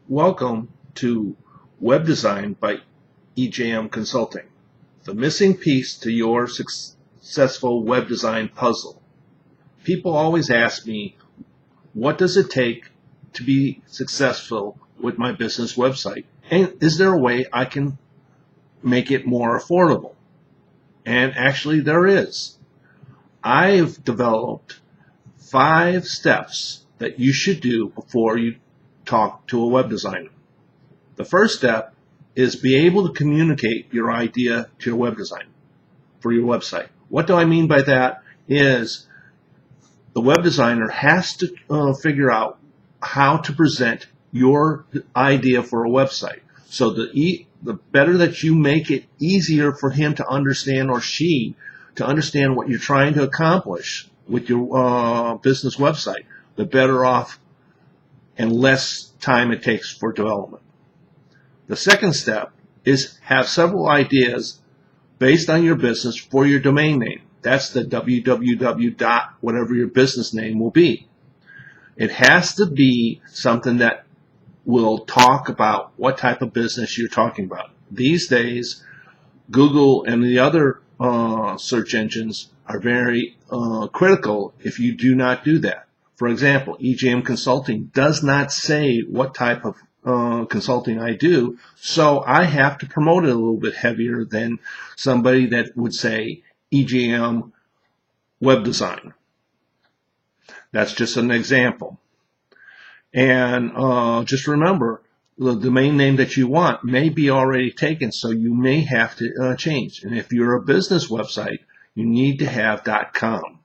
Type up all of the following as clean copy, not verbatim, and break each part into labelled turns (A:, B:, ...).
A: Welcome to Web Design by EJM Consulting, the missing piece to your successful web design puzzle. People always ask me, what does it take to be successful with my business website? And is there a way I can make it more affordable? And actually there is. I've developed 5 steps that you should do before you talk to a web designer. The first step is be able to communicate your idea to your web designer for your website. What do I mean by that is the web designer has to figure out how to present your idea for a website. So the better that you make it easier for him to understand or she to understand what you're trying to accomplish with your business website, the better off and less time it takes for development. The second step is have several ideas based on your business for your domain name. That's the www dot whatever your business name will be. It has to be something that will talk about what type of business you're talking about. These days, Google and the other search engines are very critical if you do not do that. For example, EJM Consulting does not say what type of consulting I do, so I have to promote it a little bit heavier than somebody that would say EJM Web Design. That's just an example. And just remember, the domain name that you want may be already taken, so you may have to change. And if you're a business website, you need to have .com.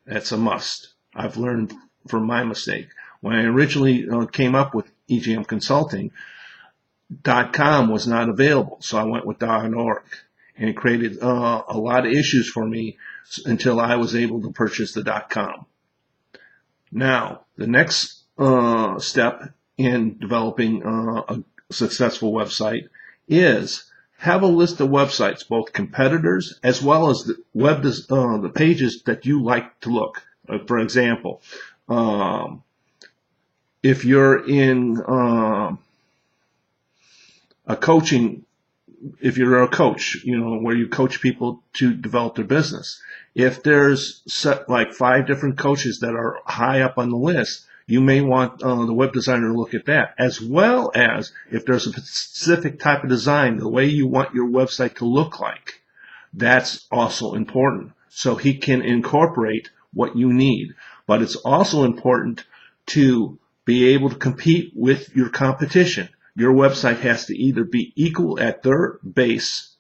A: That's a must. I've learned from my mistake. When I originally came up with EJM Consulting, .com was not available, so I went with .org, and it created a lot of issues for me until I was able to purchase the .com. Now, the next step in developing a successful website is have a list of websites, both competitors as well as the pages that you like to look. For example, if you're in a coaching, if you're a coach, where you coach people to develop their business, if there's like 5 different coaches that are high up on the list, you may want the web designer to look at that, as well as if there's a specific type of design, the way you want your website to look like. That's also important, so he can incorporate what you need. But it's also important to be able to compete with your competition. Your website has to either be equal at their base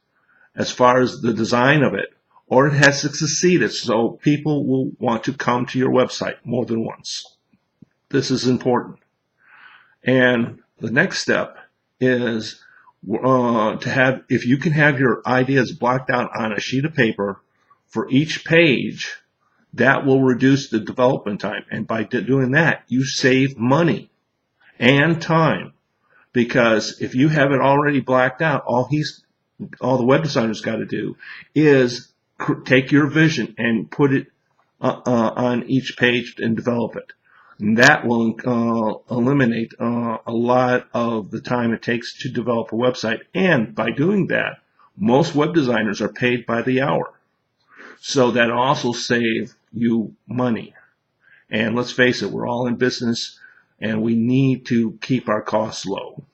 A: as far as the design of it, or it has to succeed it so people will want to come to your website more than once. This is important. And the next step is to have, if you can have your ideas blocked out on a sheet of paper for each page, that will reduce the development time. And by doing that, you save money and time. Because if you have it already blacked out, all the web designer's got to do is take your vision and put it on each page and develop it. And that will eliminate a lot of the time it takes to develop a website. And by doing that, most web designers are paid by the hour. So that also saves you money. And let's face it, we're all in business and we need to keep our costs low.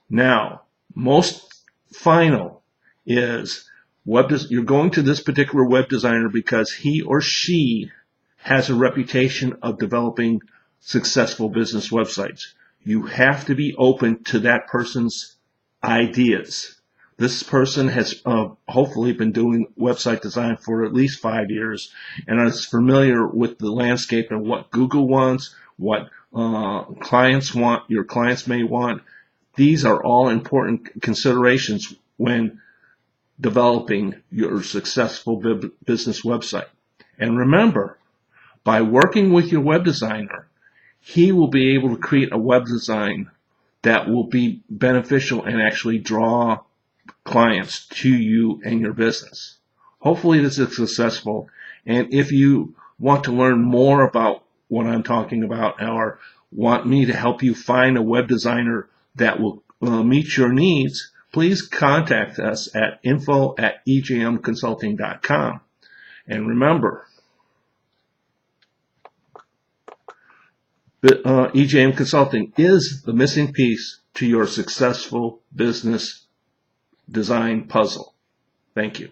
A: Now, most final is you're going to this particular web designer because he or she has a reputation of developing successful business websites. You have to be open to that person's ideas. This person has hopefully been doing website design for at least 5 years and is familiar with the landscape and what Google wants, what clients want, your clients may want. These are all important considerations when developing your successful business website. And remember, by working with your web designer, he will be able to create a web design that will be beneficial and actually draw clients to you and your business. Hopefully this is successful. And if you want to learn more about what I'm talking about or want me to help you find a web designer that will meet your needs, please contact us at info@ejmconsulting.com. And remember, EJM Consulting is the missing piece to your successful business design puzzle. Thank you.